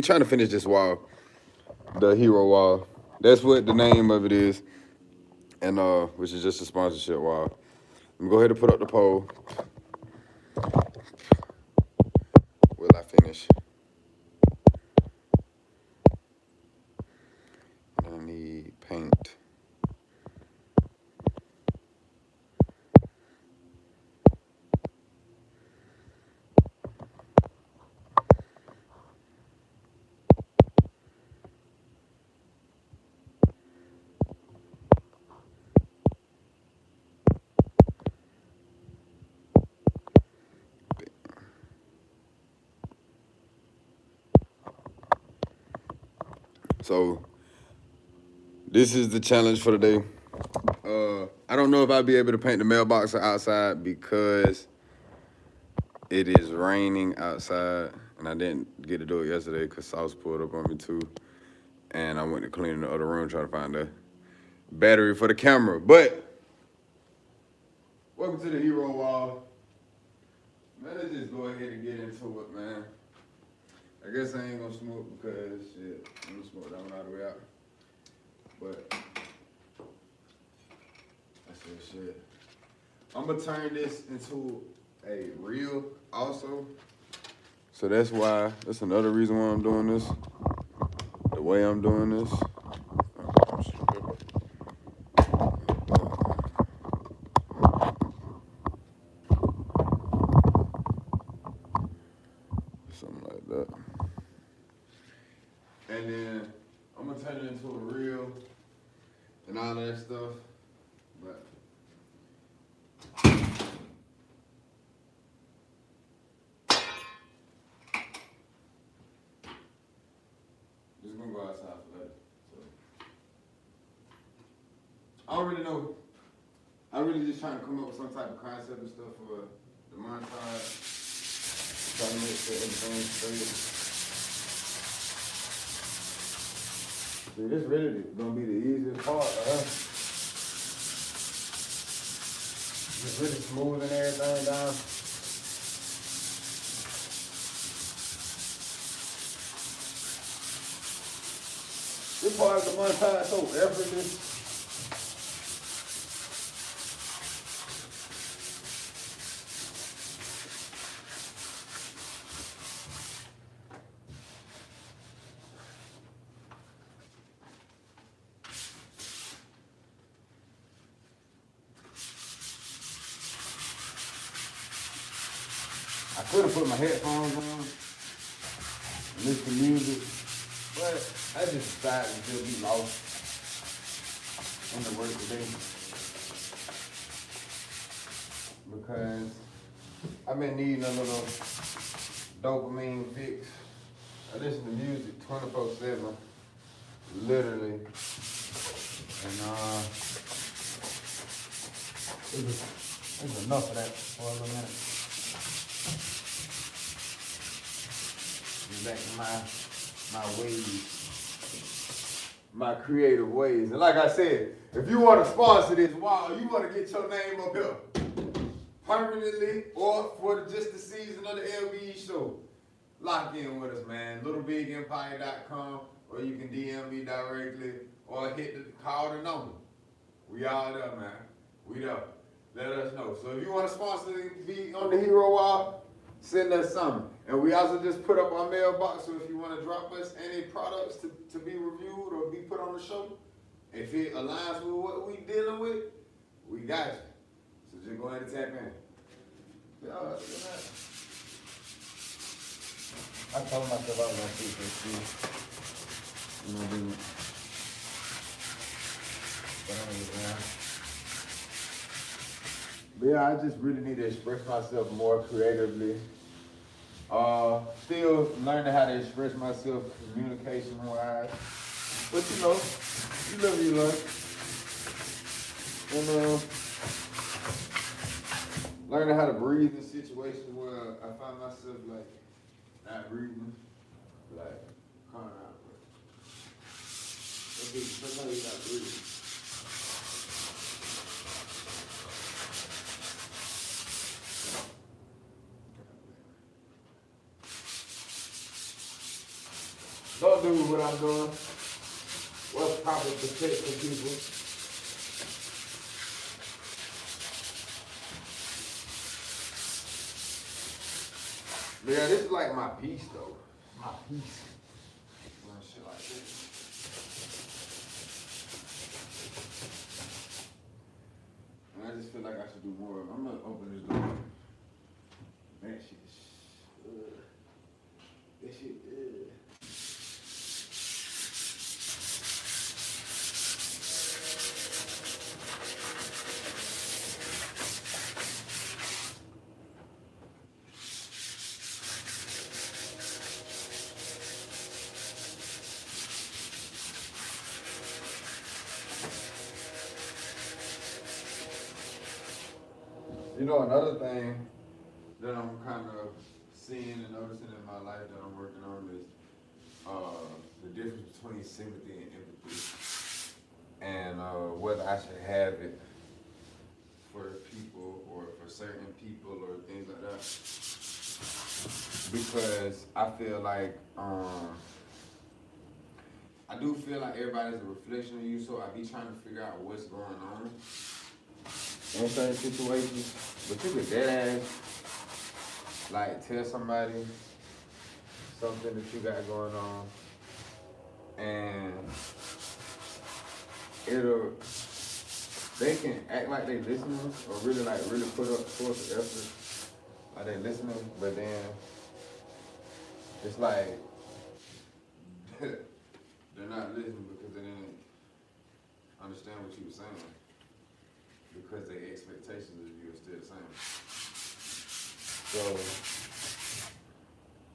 trying to finish this wall, the hero wall. That's what the name of it is, and which is just a sponsorship wall. I'm gonna go ahead and put up the poll. Will I finish? I need paint. So this is the challenge for the day. I don't know if I'll be able to paint the mailbox outside because it is raining outside, and I didn't get to do it yesterday because Sauce pulled up on me too, and I went to clean in the other room trying to find a battery for the camera. But welcome to the hero wall. Man, let's just go ahead and get into it, man. I guess I ain't gonna smoke because shit, I'm gonna smoke that one all the way out. But that's it, shit. I'm gonna turn this into a reel also. So that's another reason why I'm doing this. The way I'm doing this. Something like that. And then I'm gonna turn it into a reel and all that stuff. But just gonna go outside for that. So I don't really know. I'm really just trying to come up with some type of concept and stuff for the montage. Trying to make sure everything's straight. See, this really gonna be the easiest part, Just really smoothing everything down. This part of the montage so effortless. I could have put my headphones on and listen to music, but I just decided to still be lost in the work today because I've been needing a little dopamine fix. I listen to music 24/7, literally, and there's enough of that for a little minute. Back to my ways, my creative ways. And like I said, if you want to sponsor this, you want to get your name up here permanently or for just the season of the LBE show, lock in with us, man. LittleBigEmpire.com, or you can DM me directly or call the number. We all there, man. We there. Let us know. So if you want to sponsor be on the hero wall, send us something. And we also just put up our mailbox, so if you want to drop us any products to be reviewed or be put on the show, if it aligns with what we dealing with, we got you. So just go ahead and tap in. Y'all, I told myself I was going to keep this shit. You know, but yeah, I just really need to express myself more creatively. Still learning how to express myself communication-wise. But you know, you live, you learn. And learning how to breathe in situations where I find myself like not breathing, like calm out. Sometimes you're not breathing. Don't do what I'm doing. What's proper protection, people? Yeah, this is like my piece though. My piece. Shit like this. And I just feel like I should do more of it. I'm gonna open this door. That shit is that shit good. You know, another thing that I'm kind of seeing and noticing in my life that I'm working on is the difference between sympathy and empathy, and whether I should have it for people or for certain people or things like that. Because I feel like I do feel like everybody's a reflection of you, so I be trying to figure out what's going on in certain situations. But you could dead ass like tell somebody something that you got going on, and they can act like they listening or really put up forth the effort like they listening, but then it's like they're not listening because they didn't understand what you were saying, because their expectations of you are still the same. So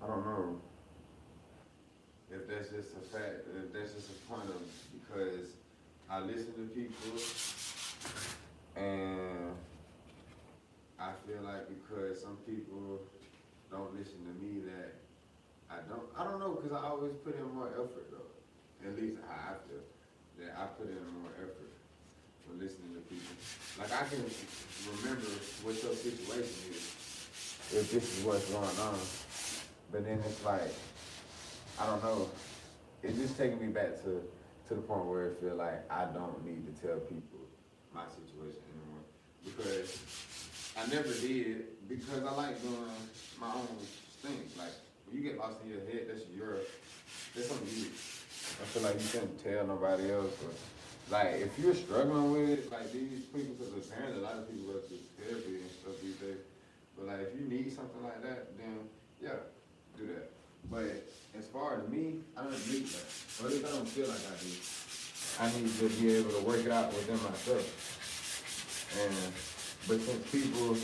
I don't know if that's just a fact, if that's just a point of, because I listen to people and I feel like because some people don't listen to me that I don't know, because I always put in more effort though, at least how I feel, that I put in more effort for listening to people. Like I can remember what your situation is, if this is what's going on, but then it's like, I don't know, it's just taking me back to the point where it feel like I don't need to tell people my situation anymore, because I never did, because I like doing my own things. Like when you get lost in your head, that's something you. I feel like you shouldn't tell nobody else. Or, like if you're struggling with it, like these people, because apparently a lot of people go to therapy and stuff these days. But like if you need something like that, then yeah, do that. But as far as me, I don't need that. Or at least I don't feel like I do. I need to be able to work it out within myself. But since people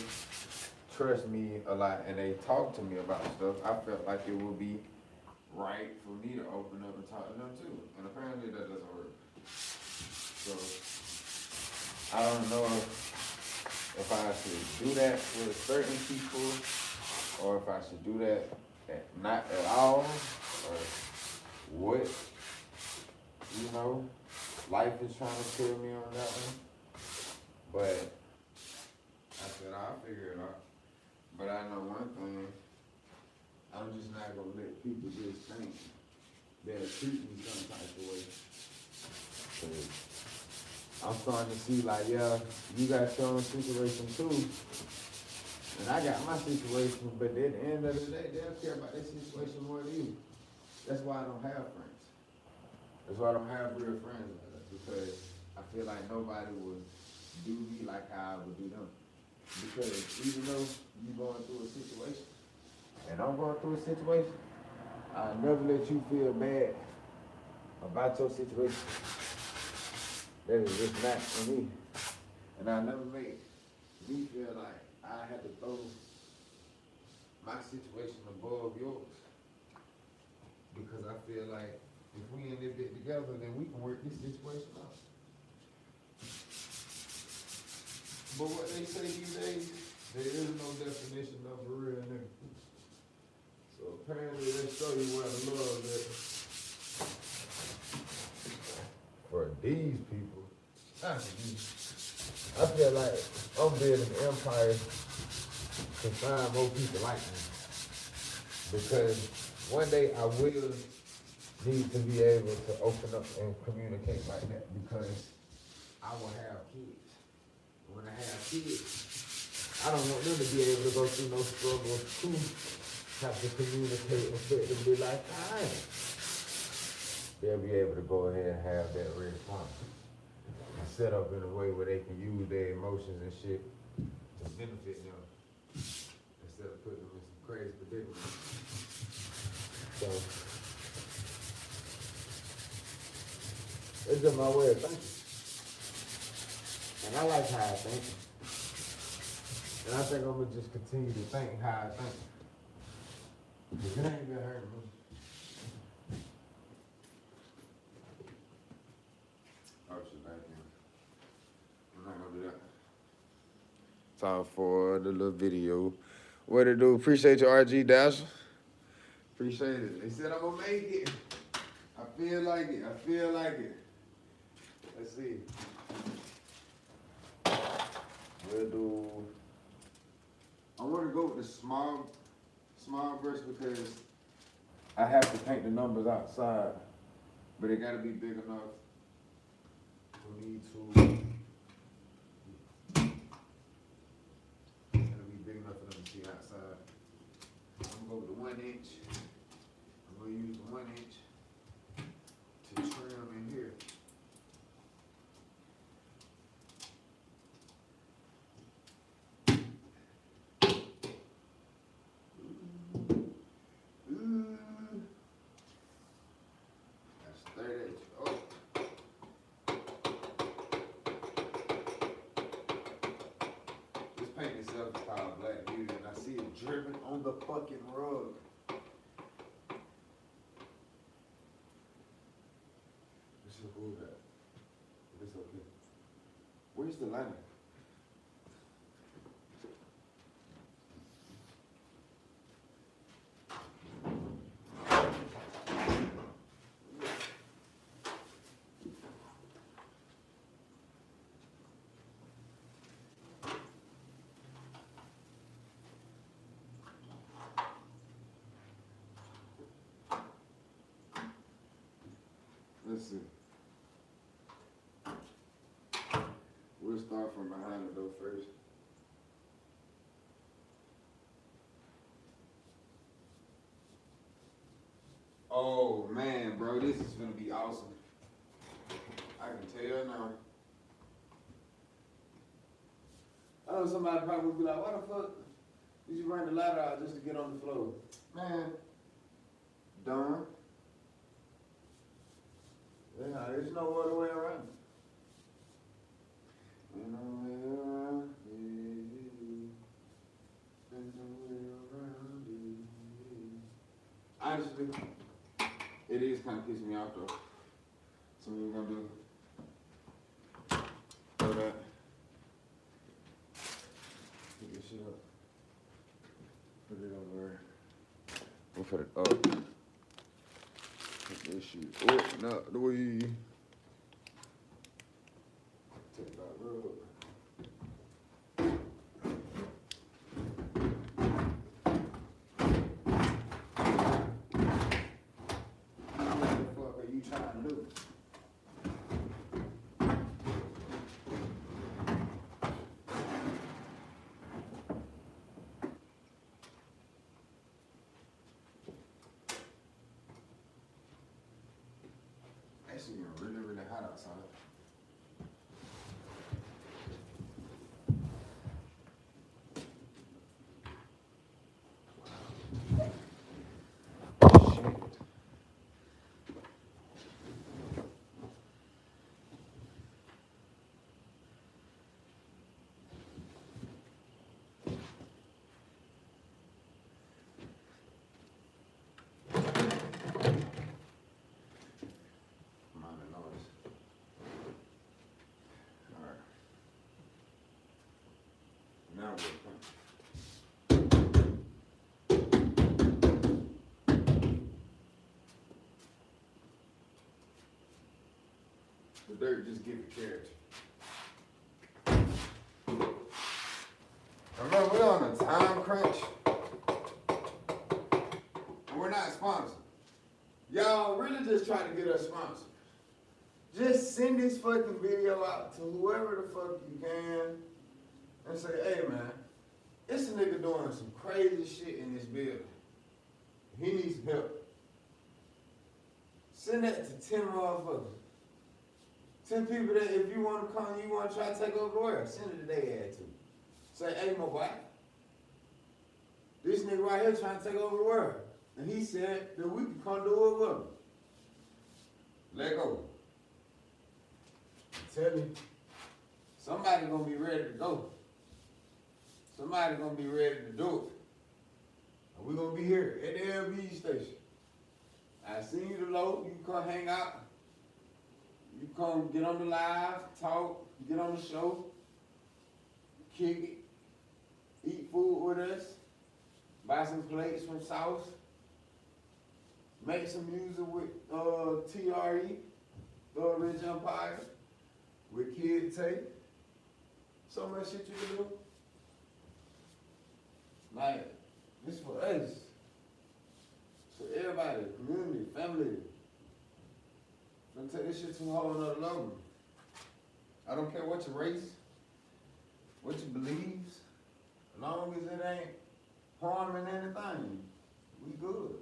trust me a lot and they talk to me about stuff, I felt like it would be right for me to open up and talk to them too. And apparently that doesn't work. So I don't know if I should do that with certain people or if I should do that not at all, or what, life is trying to tell me on that one. But I said, I'll figure it out. But I know one thing, I'm just not gonna let people just think they'll treat me some type of way. I'm starting to see like, yeah, you got your own situation too. And I got my situation, but at the end of the day, they'll care about their situation more than you. That's why I don't have friends. That's why I don't have real friends, because I feel like nobody would do me like how I would do them. Because even though you're going through a situation, and I'm going through a situation, I'll never let you feel bad about your situation. That is just not for me. And I'll never make me feel like I had to throw my situation above yours. Because I feel like if we in this bit together, then we can work this situation out. But what they say these days, there is no definition of a real nigga. So apparently they show you where the love is. For these people, I feel like I'm building an empire to find more people like me. Because one day I will need to be able to open up and communicate like that because I will have kids. When I have kids, I don't want them to be able to go through no struggles too. Have to communicate effectively like I am. They'll be able to go ahead and have that response. And set up in a way where they can use their emotions and shit to benefit them instead of putting them in some crazy predicaments. So it's just my way of thinking. And I like how I think. And I think I'm gonna just continue to think how I think. Because it ain't been hurting me. Oh shit, thank you. I'm not gonna do that. Time for the little video. What it do? Appreciate your RG Dasher. Appreciate it. They said I'm gonna make it. I feel like it. I feel like it. Let's see. We'll do. I want to go with the small brush because I have to paint the numbers outside, but it got to be big enough for me to. Gotta be big enough for them to see outside. I'm gonna go with the 1 inch. I'm gonna use the 1 inch to trim in here. Dripping on the fucking rug. This is cool, that. It's okay. Where's the liner? Let's see. We'll start from behind the door first. Oh man, bro, this is gonna be awesome. I can tell now. I know somebody probably would be like, why the fuck did you bring the ladder out just to get on the floor? Man, done. Yeah, there's no other way around. There's no way around it. There's no way around it. Honestly, it is kind of pissing me off though. So what we're gonna do? Throw that. Pick this shit up. Put it over. We'll put it up. This shit. Oh, not the way. Take that rug. What the fuck are you trying to do? Actually, getting really, really hot outside. Now the dirt just give it character. Remember, we're on a time crunch. And we're not sponsored. Y'all y'all really just try to get us sponsors. Just send this fucking video out to whoever the fuck you can and say, hey man, it's a nigga doing some crazy shit in this building. He needs help. Send that to 10 motherfuckers. 10 people that if you want to come, you want to try to take over the world, send it to their ass to. Say, hey my boy, this nigga right here trying to take over the world. And he said that we can come do it with him. Let go. I'm telling you, somebody gonna be ready to go. Somebody gonna be ready to do it. And we gonna be here at the LB station. I seen you the low, you can come hang out. You come get on the live, talk, get on the show, kick it, eat food with us, buy some plates from South, make some music with TRE, Rich Empire, with Kid Tay. So much shit you can do. Like, this for us. For everybody, community, family. I'm gonna take this shit to a whole nother level. I don't care what your race, what you believe, as long as it ain't harming anything, we good.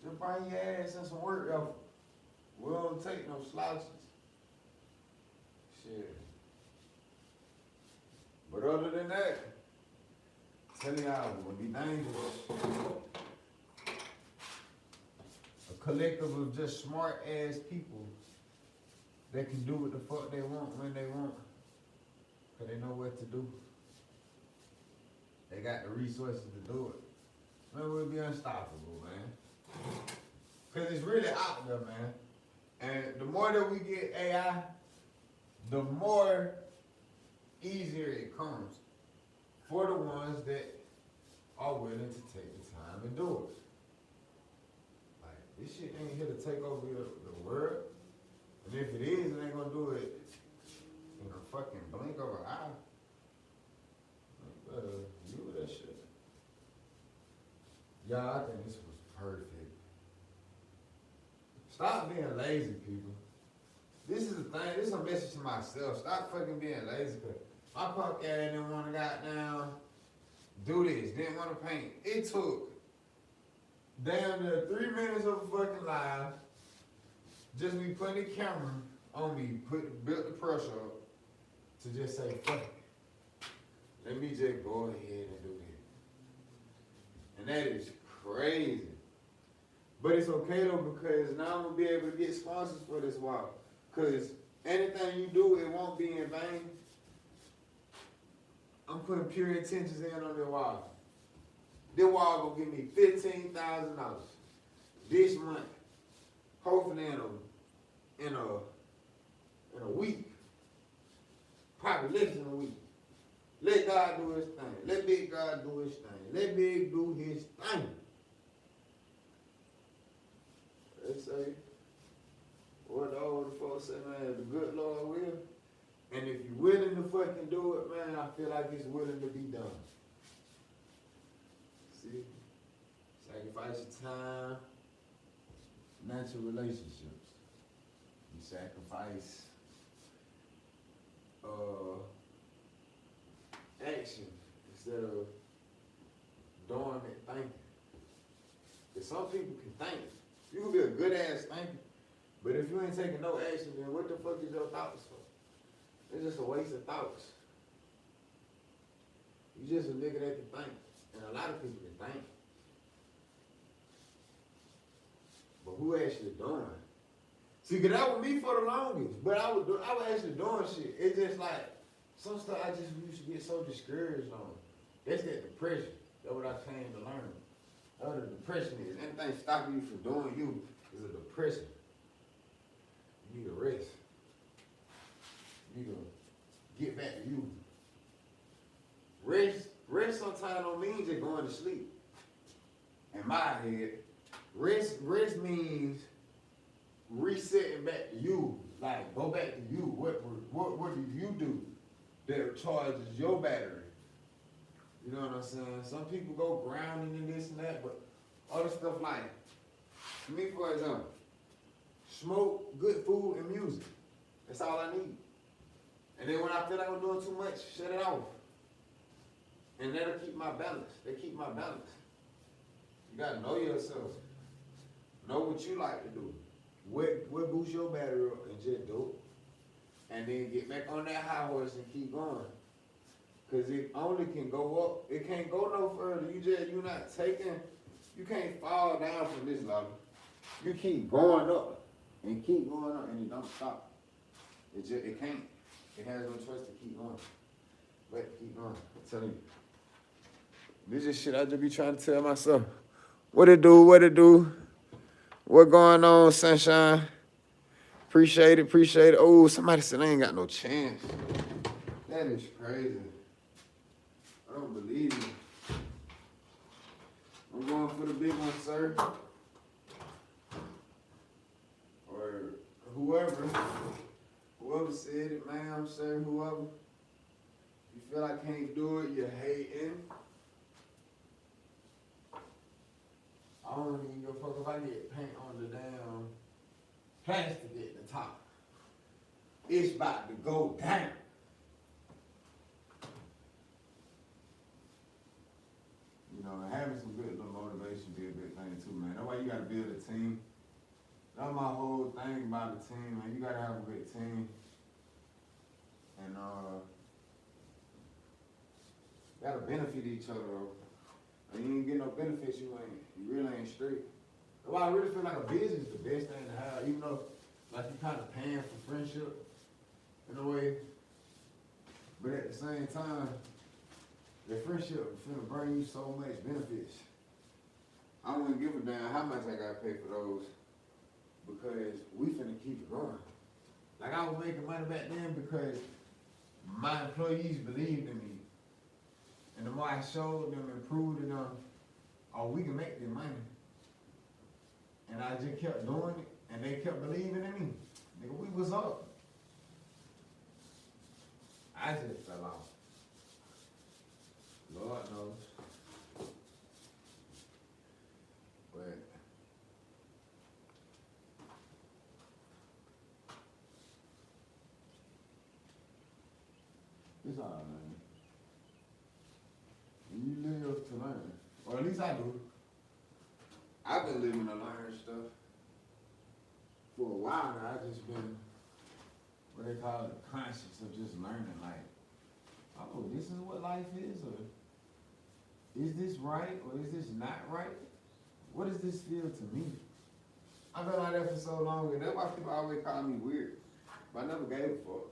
Just bring your ass in some work effort. We don't take no slouches. Shit. But other than that, tell y'all, we're gonna be dangerous. A collective of just smart ass people that can do what the fuck they want when they want. Cause they know what to do. They got the resources to do it. Man, we'll be unstoppable, man. Cause it's really out there, man. And the more that we get AI, the more easier it comes for the ones that are willing to take the time and do it. Like, this shit ain't here to take over the world. And if it is, it ain't gonna do it in a fucking blink of an eye. You better do that shit. Y'all, I think this was perfect. Stop being lazy, people. This is the thing, this is a message to myself. Stop fucking being lazy. My punk ass didn't want to goddamn do this, didn't want to paint. It took damn near 3 minutes of a fucking live, just me putting the camera on me, built the pressure up to just say, fuck it. Let me just go ahead and do this. And that is crazy. But it's okay though, because now I'm gonna be able to get sponsors for this wall. Cause anything you do, it won't be in vain. I'm putting pure intentions in on this wall. This wall gonna give me $15,000 this month. Hopefully in a week. Probably less than a week. Let God do his thing. Let Big God do his thing. Let Big do his thing. They say, what the old folks say, man, the good Lord will. And if you're willing to fucking do it, man, I feel like it's willing to be done. See? Sacrifice your time, natural relationships. You sacrifice action instead of dormant thinking. Because some people can think. You can be a good ass thinker, but if you ain't taking no action, then what the fuck is your thoughts for? It's just a waste of thoughts. You just a nigga that can think, and a lot of people can think. But who actually doing? See, cause that was me for the longest, but I was actually doing shit. It's just like some stuff I just used to get so discouraged on. That's that depression. That's what I came to learn. That's what the depression is. Anything stopping you from doing you is a depression. You need a rest. You need to get back to you. Rest sometimes don't mean just going to sleep. In my head, rest means resetting back to you. Like, go back to you. What do you do that charges your battery? You know what I'm saying? Some people go grounding and this and that, but other stuff like Me, for example, smoke, good food, and music. That's all I need. And then when I feel like I'm doing too much, shut it off. And that'll keep my balance. They keep my balance. You gotta know yourself. Know what you like to do. What boosts your battery up and just do it. And then get back on that high horse and keep going. Cause it only can go up. It can't go no further. You're not taking, you can't fall down from this level. You keep going up and keep going up and it don't stop. It can't. It has no choice to keep going. But keep going. I'm telling you. This is shit I just be trying to tell myself. What it do, what it do. What going on, sunshine? Appreciate it. Oh, somebody said I ain't got no chance. That is crazy. I don't believe it. I'm going for the big one, sir. Or whoever said it, ma'am, sir, whoever. You feel I can't do it, you're hating. I don't even give a fuck if I get paint on the damn plastic at the top. It's about to go down. You know, having some good little motivation be a good thing too, man. That's why you gotta build a team. That's my whole thing about the team, man. You gotta have a good team. And gotta benefit each other though. And you ain't get no benefits, you really ain't straight. That's why I really feel like a business is the best thing to have, even though like you kind of paying for friendship in a way. But at the same time, the friendship is finna bring you so much benefits. I wouldn't give a damn how much I gotta pay for those because we finna keep it going. Like I was making money back then because my employees believed in me. And the more I showed them and proved to them, oh, we can make this money. And I just kept doing it, and they kept believing in me. Nigga, we was up. I just fell off. Lord knows. But it's all right, man. You live to learn. Or at least I do. I've been living to learn stuff for a while now. I just been, what they call it, conscious of just learning. Like, oh, this is what life is? Or is this right? Or is this not right? What does this feel to me? I've been like that for so long, and that's why people always call me weird. But I never gave a fuck.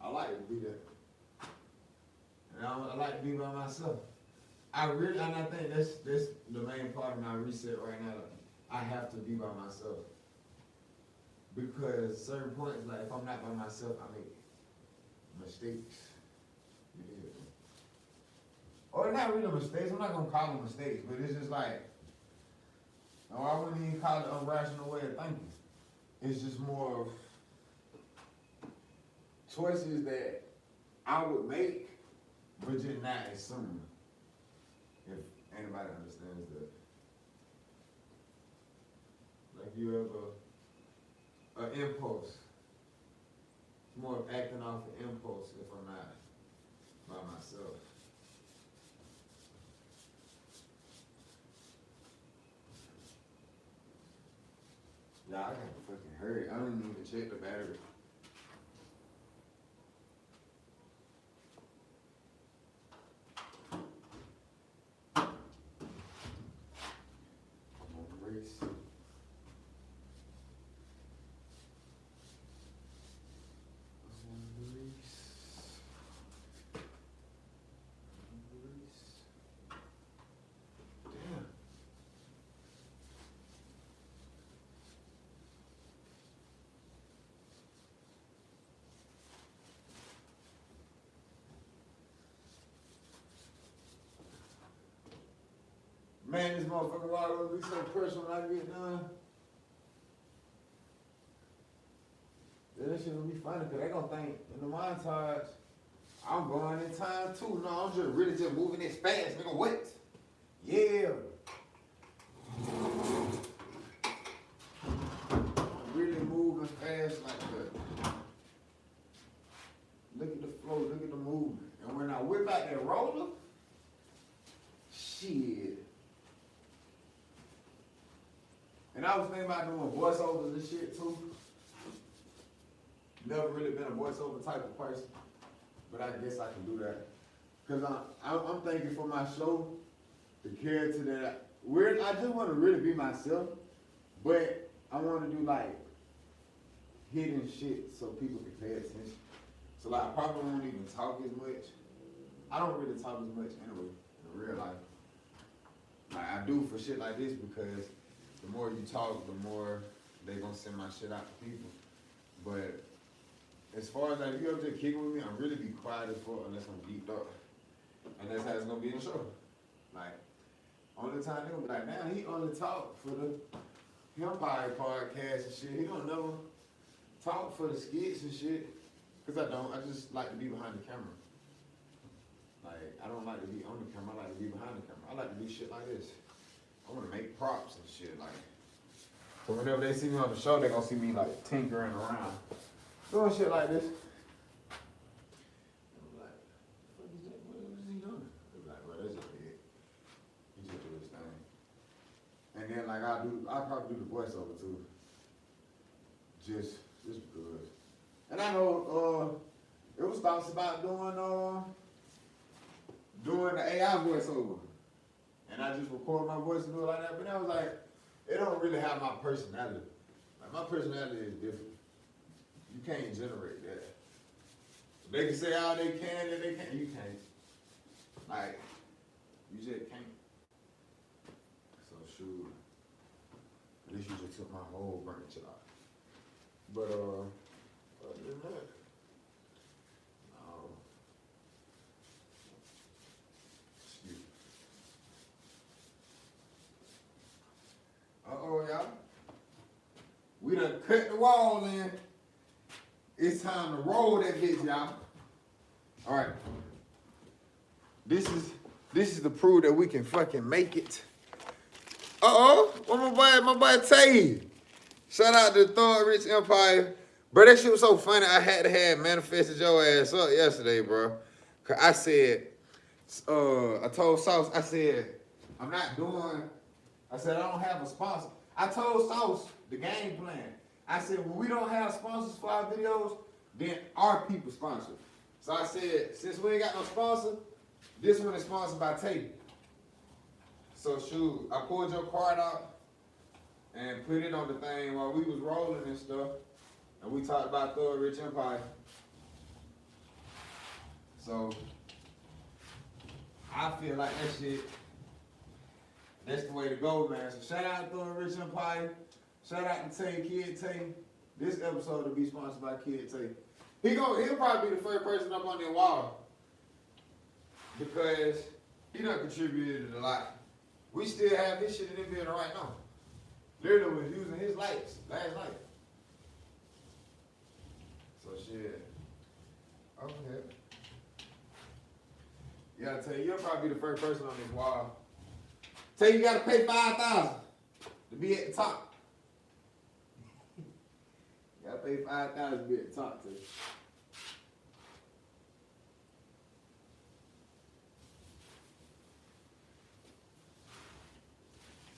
I like to be there. And I like to be by myself. And I think that's the main part of my reset right now. I have to be by myself. Because certain points, like if I'm not by myself, I make mistakes. You dig? Or not really mistakes, I'm not gonna call them mistakes, but it's just like, no, I wouldn't even call it an irrational way of thinking. It's just more of choices that I would make, but just not assume. If anybody understands that. Like you have an impulse. It's more of acting off an impulse if I'm not by myself. Yeah, I got to fucking hurry. I don't even check the battery. Man, this motherfucking water will be so personal when I get done. Yeah, that shit will be funny, because they gonna think in the montage, I'm going in time too. No, I'm just really just moving this fast, nigga. What? Yeah. And I was thinking about doing voiceovers and shit too. Never really been a voiceover type of person, but I guess I can do that. Cause I'm thinking for my show, the character that I just want to really be myself, but I want to do like hidden shit so people can pay attention. So like I probably won't even talk as much. I don't really talk as much anyway in real life. Like I do for shit like this because the more you talk, the more they gonna send my shit out to people. But as far as like if you ever just kicking with me, I'm really be quiet as fuck unless I'm geeked up. And that's how it's gonna be in the show. Like, only time they'll be like, now he only talk for the Empire podcast and shit. He don't never talk for the skits and shit. Cause I don't. I just like to be behind the camera. Like, I don't like to be on the camera. I like to be behind the camera. I like to do shit like this. I wanna make props and shit. Like, so whenever they see me on the show, they gonna see me like tinkering around. Doing shit like this. I'm like, what is that? What is he doing? I'm like, well, that's just it. He just do his thing. And then like I probably do the voiceover too. Just because. And I know it was thoughts about doing the AI voiceover. And I just record my voice and do it like that. But I was like, it don't really have my personality. Like my personality is different. You can't generate that. They can say all they can and they can't. You can't. Like, you just can't. So shoot. At least you just took my whole branch out. But other than that, no. Excuse me. Y'all. We done cut the wall in. It's time to roll that bitch, y'all. All right. This is the proof that we can fucking make it. What my boy Tay. Shout out to Thor Rich Empire. Bro, that shit was so funny. I had to have manifested your ass up yesterday, bro. Cause I said, I told Sauce, I said, I'm not doing, I said, I don't have a sponsor. I told Sauce the game plan. I said, when we don't have sponsors for our videos, then our people sponsor. So I said, since we ain't got no sponsor, this one is sponsored by Tay. So shoot, I pulled your card out and put it on the thing while we was rolling and stuff. And we talked about Thor Rich Empire. So I feel like that shit, that's the way to go, man. So shout out to Thor Rich Empire. Shout out to Tay, Kid Tay. This episode will be sponsored by Kid Tay. He'll probably be the first person up on their wall because he done contributed a lot. We still have this shit in the building right now. Literally was using his lights last night. So shit. Okay. Yeah, I tell you, you'll probably be the first person on this wall. Tell you gotta pay $5,000 to be at the top. You gotta pay $5,000 to be at the top, too.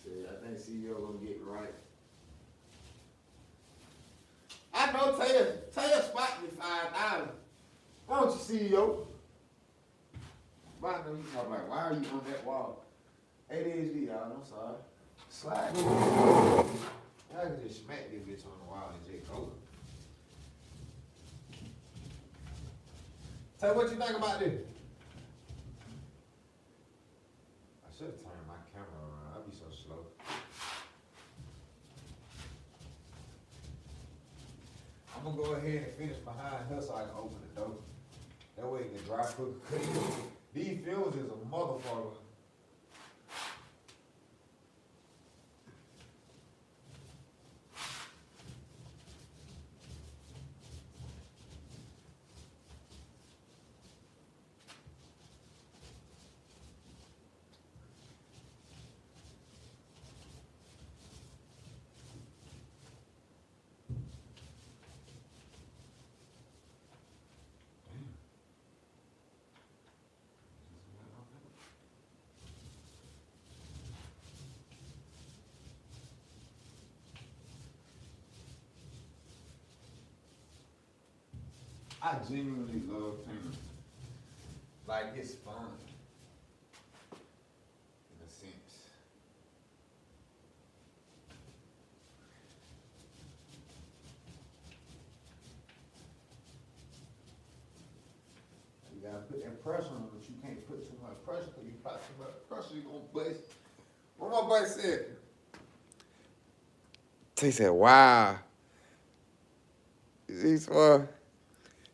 See, I think CEO gonna get it right. I know Taylor spot me $5,000. Why don't you, CEO? Why know you talking about, why are you on that wall? ADHD, y'all, I'm sorry. Slide over. I can just smack this bitch on the wall and just go. Tell me what you think about this. I should have turned my camera around. I'd be so slow. I'm gonna go ahead and finish behind her so I can open the door. That way it can dry quick. These fumes is a motherfucker. I genuinely love painting. Like, it's fun. In a sense. You gotta put that pressure on, but you can't put too much pressure, because you put too much pressure, you gonna bust. What my boy said? He said, wow. He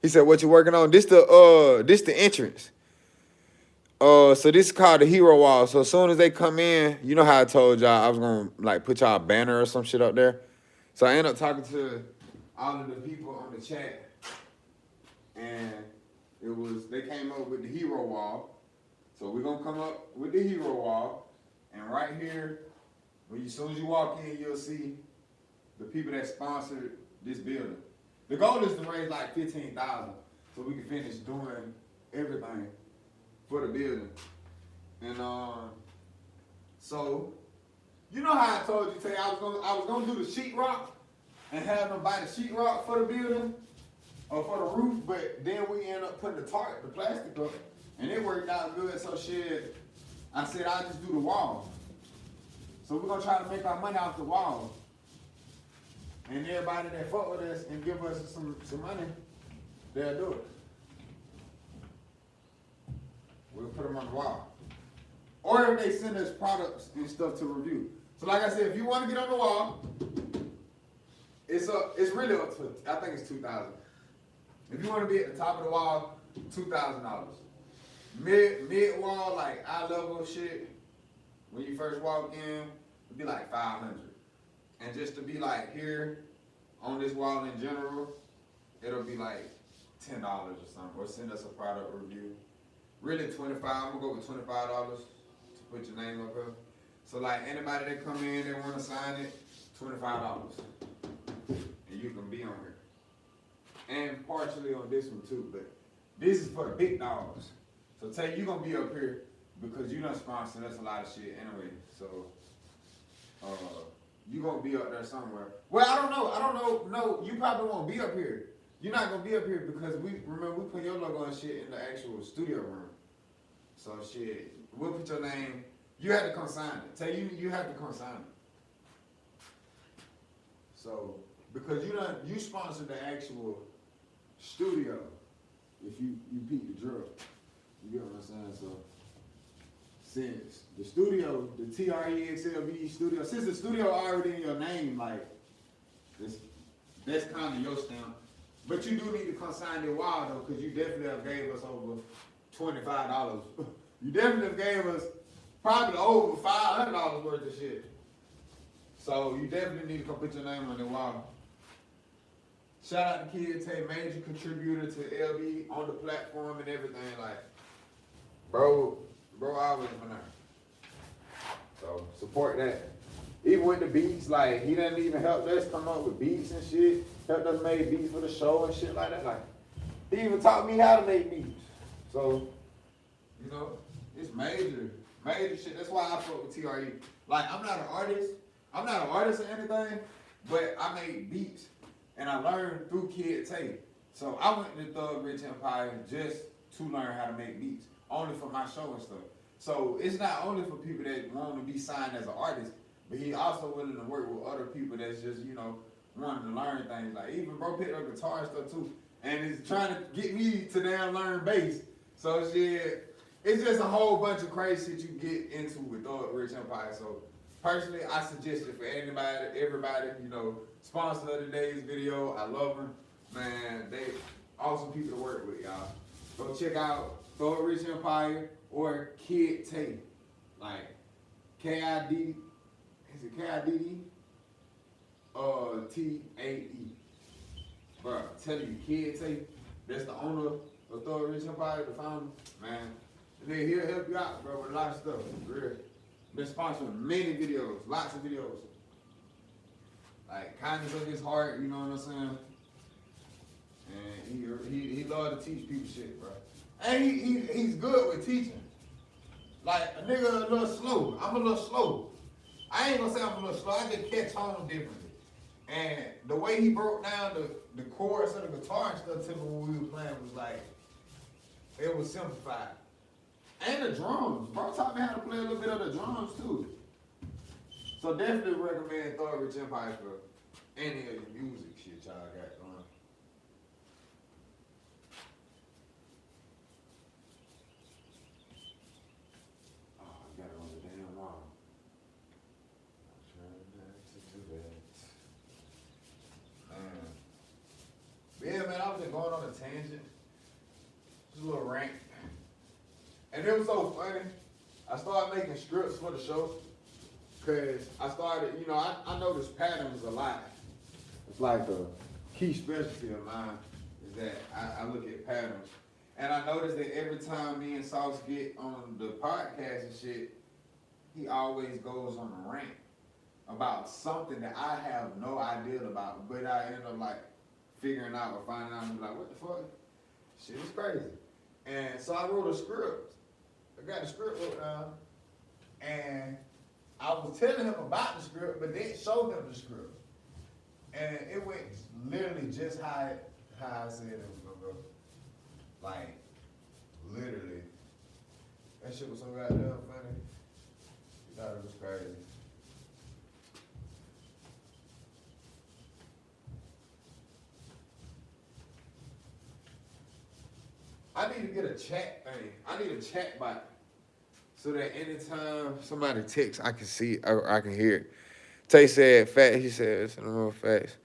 said, what you working on? This the entrance. So this is called the Hero Wall. So as soon as they come in, you know how I told y'all I was gonna like put y'all a banner or some shit up there. So I ended up talking to all of the people on the chat, and they came up with the Hero Wall. So we're gonna come up with the Hero Wall, and right here, as soon as you walk in, you'll see the people that sponsored this building. The goal is to raise like $15,000 so we can finish doing everything for the building. And so you know how I told you today I was gonna do the sheetrock and have them buy the sheetrock for the building or for the roof, but then we end up putting the plastic up, and it worked out good. So shit, I said I'll just do the wall. So we're gonna try to make our money off the wall. And everybody that fuck with us and give us some money, they'll do it. We'll put them on the wall. Or if they send us products and stuff to review. So like I said, if you want to get on the wall, it's really up to, I think it's $2,000. If you want to be at the top of the wall, $2,000. Mid wall, like eye level shit, when you first walk in, it'd be like $500. And just to be like here on this wall in general, it'll be like $10 or something. Or send us a product review. Really $25. I'm gonna go with $25 to put your name up here. So like anybody that come in that wanna sign it, $25. And you can be on here. And partially on this one too, but this is for the big dogs. So Tay, you gonna be up here because you done sponsored us a lot of shit anyway. So you gonna be up there somewhere. Well, I don't know. No, you probably won't be up here. You're not gonna be up here because we put your logo and shit in the actual studio room. So shit, we'll put your name. You have to come sign it. Tell you have to come sign it. So because you sponsored the actual studio. If you beat the drill, you get what I'm saying. So since the studio, the TREXLV studio, since the studio already in your name, like that's kind of your stamp. But you do need to come sign the wall though, because you definitely have gave us over $25. You definitely have gave us probably over $500 worth of shit. So you definitely need to come put your name on the wall. Shout out to Kid Tay, major contributor to LB on the platform and everything. Like, bro always been there. So support that. Even with the beats, like he didn't even help us come up with beats and shit. Helped us make beats for the show and shit like that. Like he even taught me how to make beats. So, you know, it's major shit. That's why I fuck with TRE. Like I'm not an artist or anything, but I make beats and I learned through Kid Tay. So I went to Thug Rich Empire just to learn how to make beats, only for my show and stuff. So it's not only for people that want to be signed as an artist, but he also willing to work with other people that's just, you know, wanting to learn things. Like even bro picked up guitar and stuff too, and he's trying to get me to damn learn bass. So shit, it's just a whole bunch of crazy shit you get into with Thug Rich Empire. So personally, I suggest it for everybody, you know, sponsor of today's video. I love them, man. They awesome people to work with, y'all. Go check out Thug Rich Empire or Kid Tay, like K-I-D, is it K-I-D-D? T-A-E. Bro, I'm telling you, Kid Tay, that's the owner of Thug Rich Empire, the founder, man. And then he'll help you out, bro, with a lot of stuff, for real. Been sponsoring many videos, lots of videos. Like kindness of his heart, you know what I'm saying? And he love to teach people shit, bro. And he's good with teaching. Like a nigga a little slow. I'm a little slow. I ain't gonna say I'm a little slow. I just catch on differently. And the way he broke down the chords of the guitar and stuff to me when we were playing was like, it was simplified. And the drums. Bro taught me how to play a little bit of the drums too. So definitely recommend Thug Rich Empire for any of the music shit y'all got going. Oh, I got it on the damn wall. I'm trying not to do that. Yeah, man, I was just going on a tangent. Just a little rant. And it was so funny. I started making scripts for the show. Cause I started, I noticed patterns a lot. It's like a key specialty of mine is that I look at patterns. And I noticed that every time me and Sauce get on the podcast and shit, he always goes on a rant about something that I have no idea about, but I end up like figuring out or finding out and be like, what the fuck? Shit is crazy. And so I wrote a script. I got the script wrote down, and I was telling him about the script, but didn't show him the script. And it went literally just how I said it was gonna go. Like, literally. That shit was so goddamn funny. You thought it was crazy. I need to get a chat thing. I need a chat bot so that anytime somebody texts, I can see or I can hear it. Tay said, "Fat." He said, "Some more facts."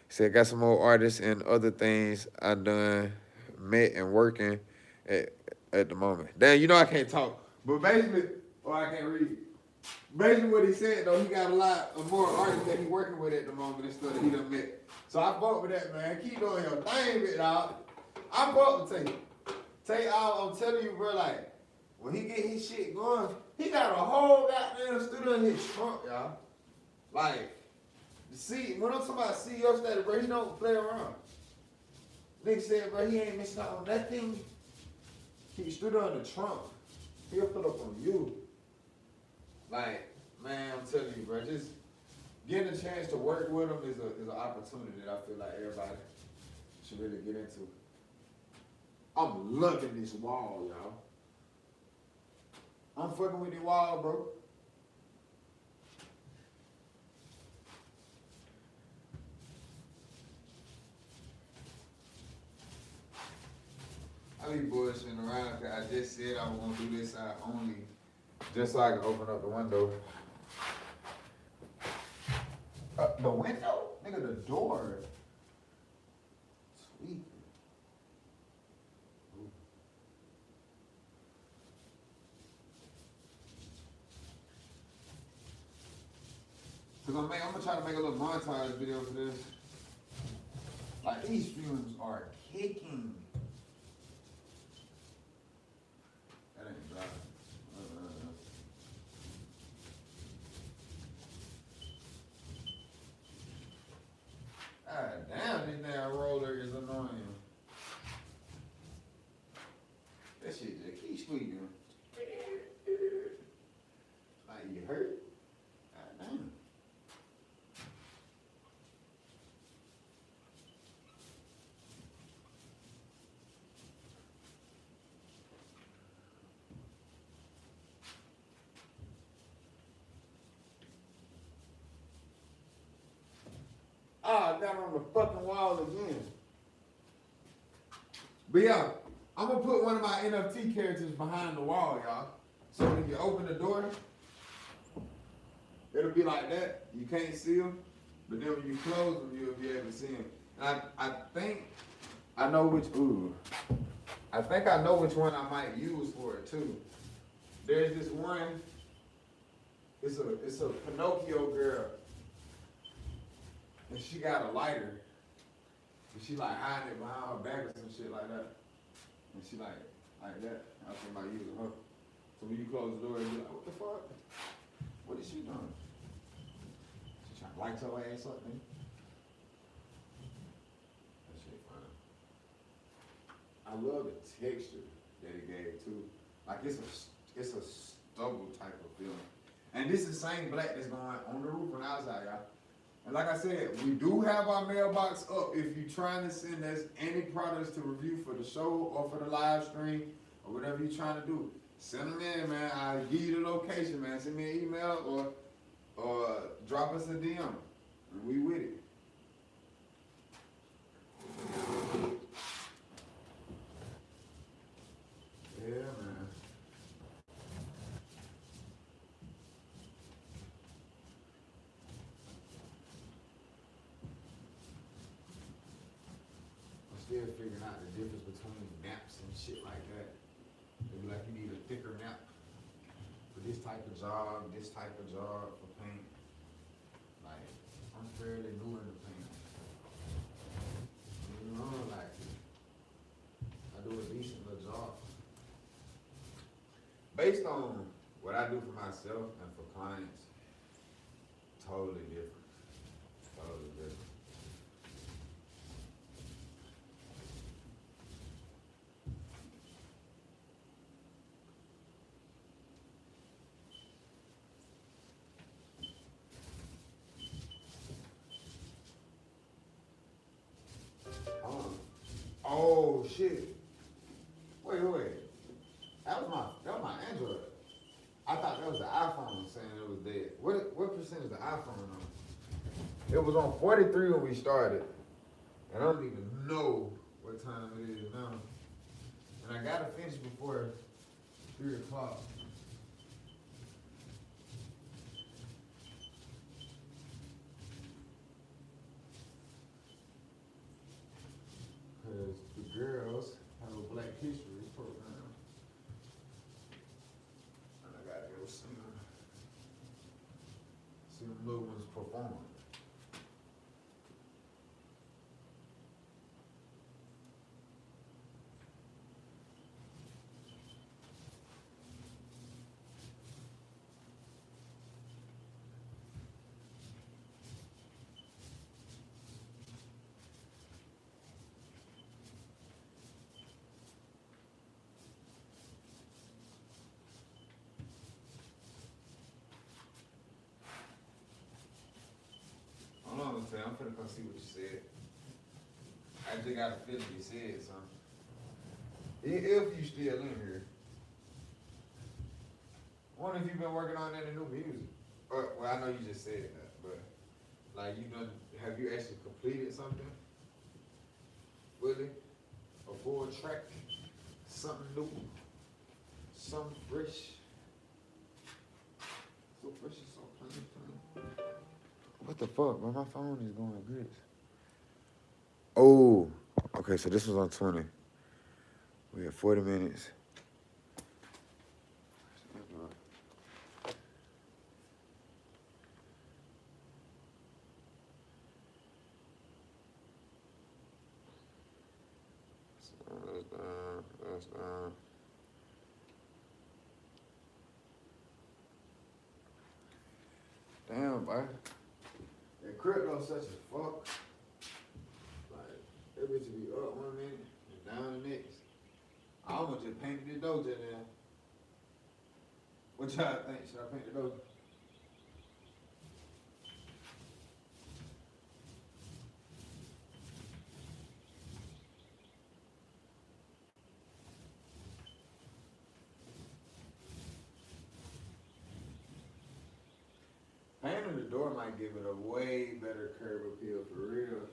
He said, "Got some more artists and other things I done met and working at the moment." Damn, I can't talk, but basically, or I can't read. Basically, what he said though, he got a lot of more artists that he working with at the moment and stuff that he done met. So I fuck with that, man. Keep doing your thing, big dog. I fuck with Tay. Tay, I'm telling you, bro, like, when he get his shit going, he got a whole goddamn studio in his trunk, y'all. Like, see, when I'm talking about CEO status, bro, he don't play around. Nigga said, bro, he ain't missing out on nothing. He stood in the trunk. He'll put up on you. Like, man, I'm telling you, bro, just getting a chance to work with him is an opportunity that I feel like everybody should really get into. I'm loving this wall, y'all. I'm fucking with the wall, bro. I be bullshitting around because I just said I was gonna do this side only, just so I can open up the window. The window? Nigga, the door. Sweet. Cause I'm gonna try to make a little montage video for this. Like, these fumes are kicking. That ain't dry. God damn, this damn roller is annoying. That shit just keep squeaking. Like, you hurt? God damn. Ah, I got on the fucking wall again. But yeah, I'm gonna put one of my NFT characters behind the wall, y'all. So when you open the door, it'll be like that. You can't see them, but then when you close them, you'll be able to see them. And I think I know which. I think I know which one I might use for it too. There's this one. It's a Pinocchio girl. And she got a lighter. And she like hiding it behind her back or some shit like that. And she like that. I think about using her. So when you close the door, you be like, what the fuck? What is she doing? She trying to light your ass up, man. That shit funny. I love the texture that it gave too. Like it's a stubble type of feeling. And this is the same black that's going on the roof and outside, y'all. And like I said, we do have our mailbox up. If you're trying to send us any products to review for the show or for the live stream or whatever you're trying to do, send them in, man. I'll give you the location, man. Send me an email or drop us a DM. And we with it. Yeah, man. I'm still figuring out the difference between naps and shit like that. They be like, you need a thicker nap for this type of job for paint. Like, I'm fairly new in the paint. You know, like, I do a decent little job. Based on what I do for myself and for clients, totally different. Totally different. Oh shit. Wait. That was my Android. I thought that was the iPhone saying it was dead. What percent is the iPhone on? It was on 43 when we started. And I don't even know what time it is now. And I gotta finish before 3 o'clock. Cause the girls have a Black History program. And I gotta go see them little ones perform. Hold on, I'm finna come see what you said. I just got a feeling you said something. If you still in here. I wonder if you've been working on any new music. Well, I know you just said that, but like have you actually completed something? Really? A full track? Something new? Something fresh? So fresh and so plain. What the fuck, man? My phone is going good. Oh, okay, so this was on 20. We had 40 minutes. That's done. Damn, boy. That crypto such a fuck. Like, that bitch be up 1 minute and down the next. I almost just painted the doja now. What y'all think? Should I paint the doja? Painting the door might give it a way better curb appeal for real.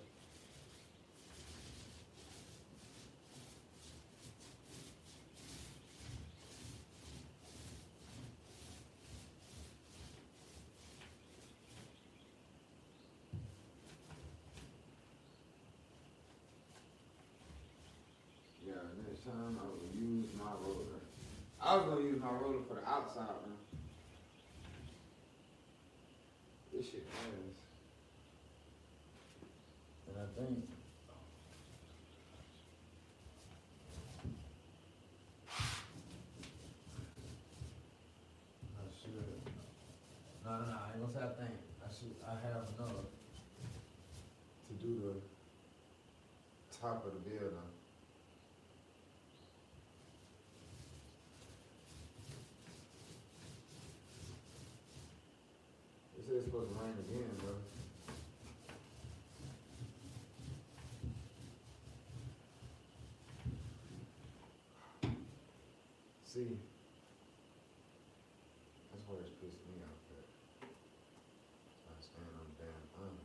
Yeah, next time I will use my roller. I was gonna use my roller for the outside one. This shit has. And I think I should. No, I ain't gonna say I think. I have enough to do the top of the building. It says it's supposed to rain again, bro. See, that's where it's pissed me off at. I stand on damn honor.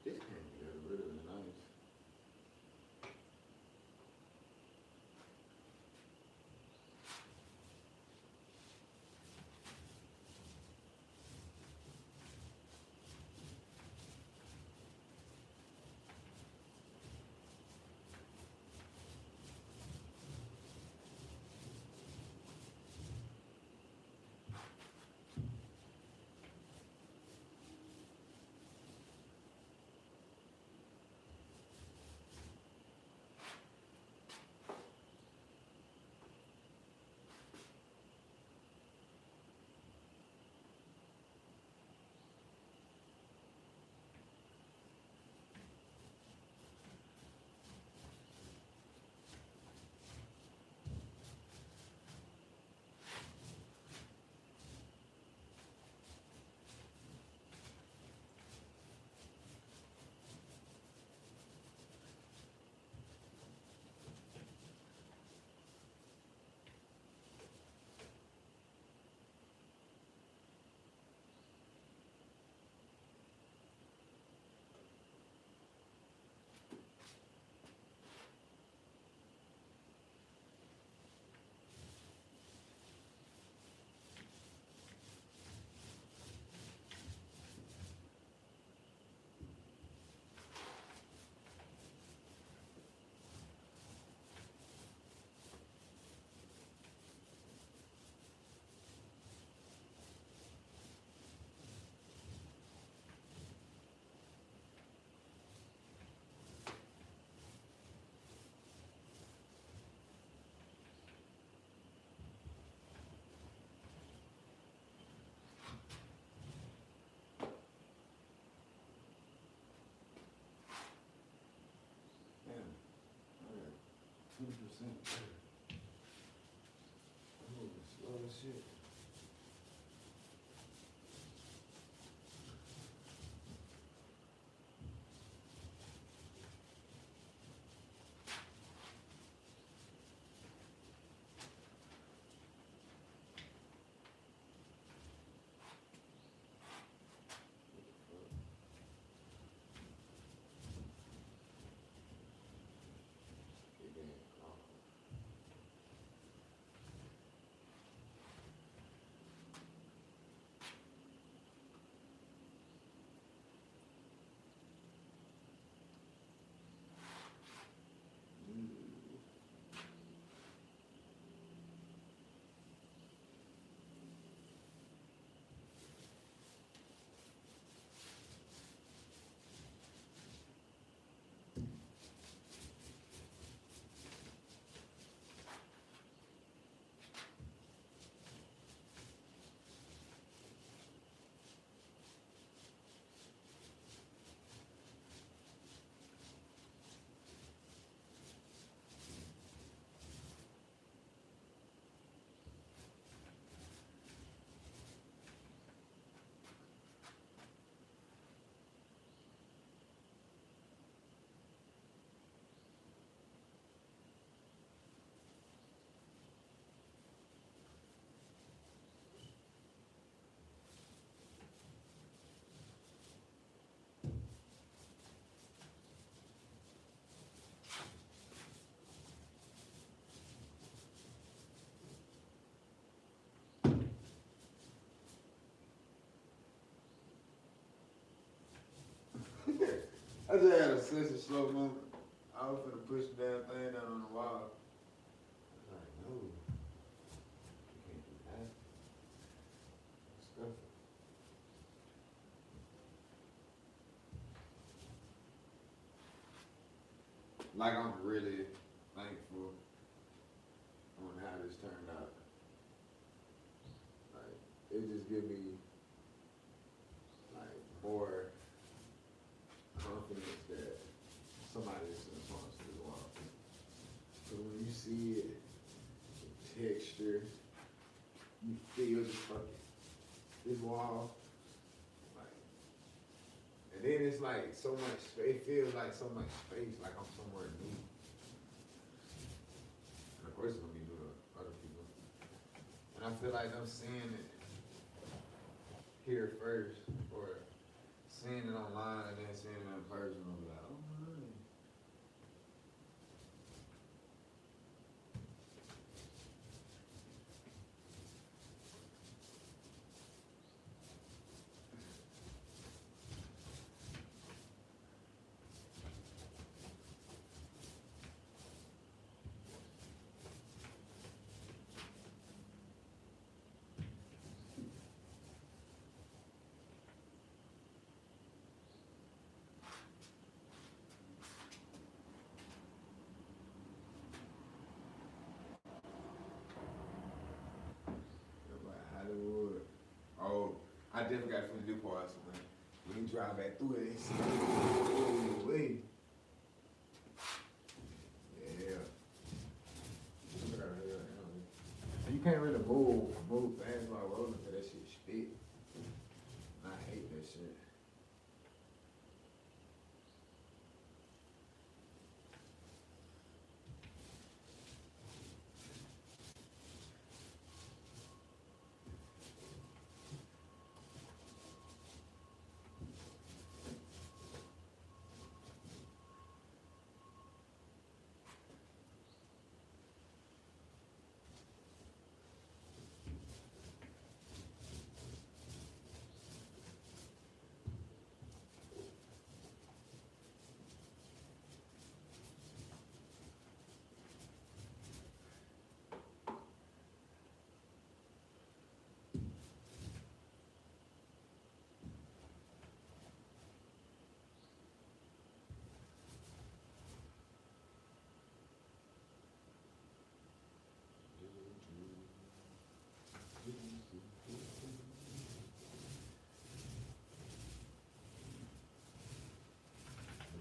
This can't get rid of the nice. Damn, I got 20%. Oh, slow as shit. It ain't awful. I just had a sense of slow movement. I was finna push the damn thing down on the wall. Like I'm really thankful on how this turned out. Like it just give me like more confidence that somebody is responsible as well. So when you see it, the texture, you feel the fucking this wall, like, and then it's like so much. It feels like so much space, like I'm somewhere new. And of course, it's gonna be new to other people. And I feel like I'm seeing it here first, or seeing it online and then seeing it in person. I'm like, oh my. Like Hollywood. Oh, I definitely got from the new parts when you drive back through it. It's way. Yeah. You can't really move fast while rolling because that shit spit. And I hate that shit.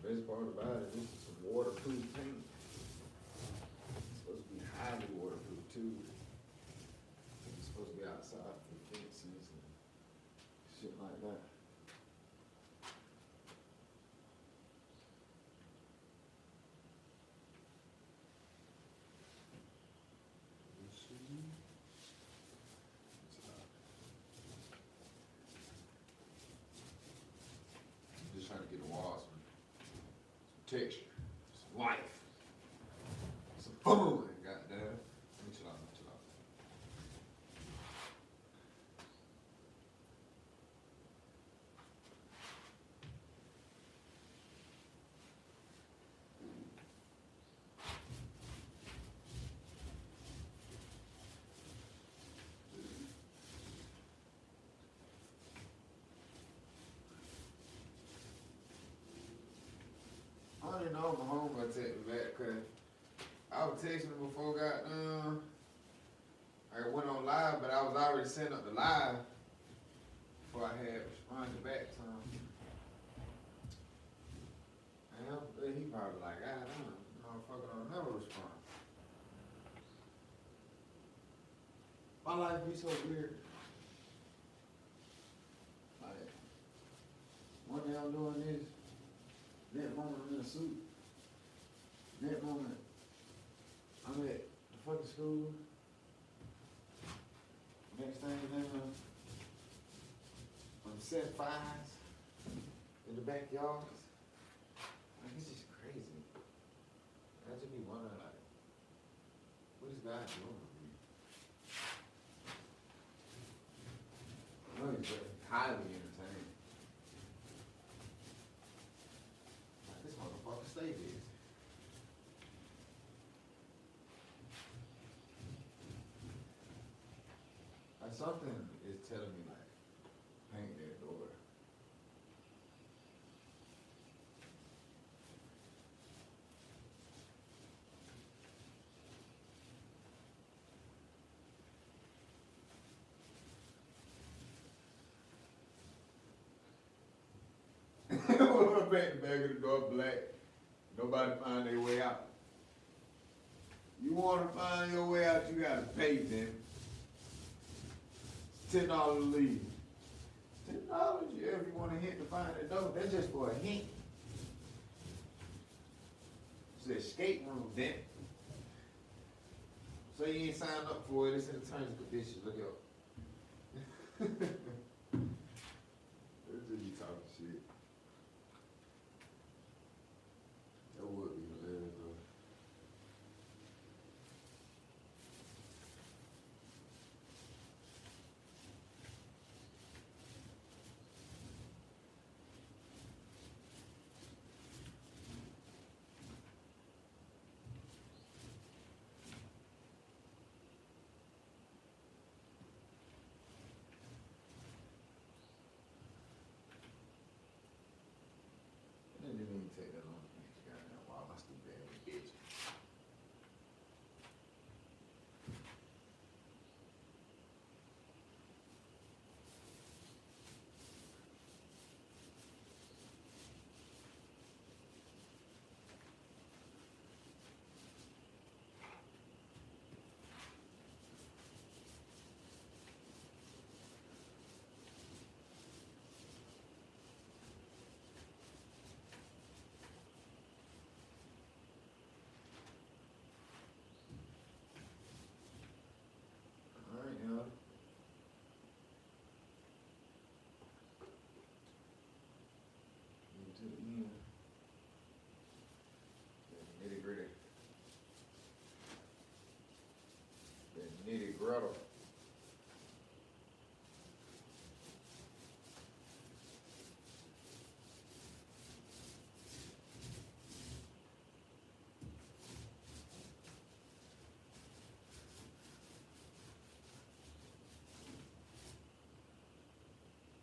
The best part about it, this is some waterproof paint. It's supposed to be highly waterproof too. It's supposed to be outside for fences and shit like that. Just trying to get the walls some texture, some life, some boom. Goddamn. Let me chill out. Let me chill out. I don't even know if my homeboy text me back because I was texting him before I went on live, but I was already setting up the live before I had responded back to him. And he probably like, God damn, motherfucker don't never respond. My life be so weird. Like, one day I'm doing this, that moment I'm in a suit, that moment I'm at the fucking school, next thing you know, I'm setting fires in the backyard. Like, it's just crazy. I just be wondering, like, what is God doing with me? I know he's very highly entertaining. Like, this motherfucker stay busy. Like, something is telling me, like, paint that door. paint the back of the door black. Nobody find their way out. You wanna find your way out, you gotta pay them. It's $10 to leave. $10, yeah, if you wanna hit to find the door. That's just for a hint. It's an escape room, then. So you ain't signed up for it, it's in the terms and conditions. Look up. That's just you talking shit. That would be hilarious though. It didn't even take that long to finish. Goddamn, wow, my stupid ass bitch. Alright, y'all. Get to the end. The nitty gritty. The nitty gritty.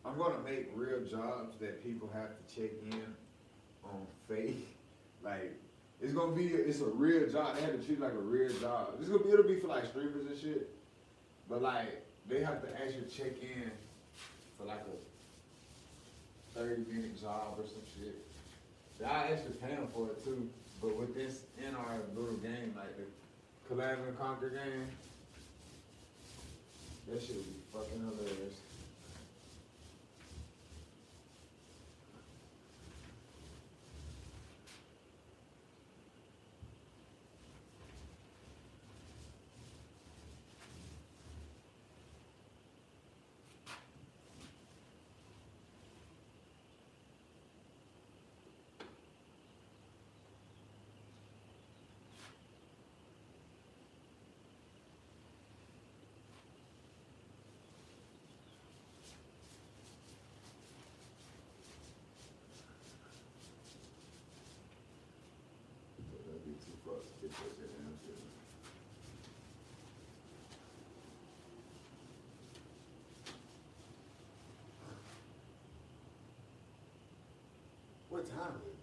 I'm gonna make real jobs that people have to check in on faith. Like, it's a real job. They have to treat it like a real job. It'll be for like streamers and shit. But like, they have to actually check in for like a 30-minute job or some shit. I actually pay them for it too. But with this in our little game, like the Collab and Conquer game, that shit would be fucking hilarious. That'd be too far to get that damn shit. What time is it?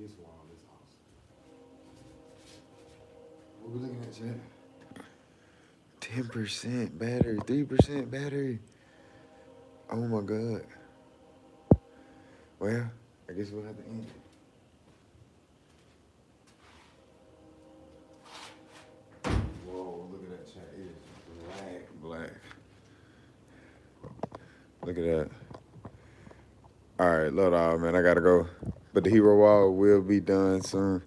This wall is awesome. What we looking at, chat? 10% battery, 3% battery. Oh my God. Well, I guess we'll have to end it. Whoa, look at that chat. It is black. Look at that. All right, look, man, I gotta go. But the hero wall will be done soon.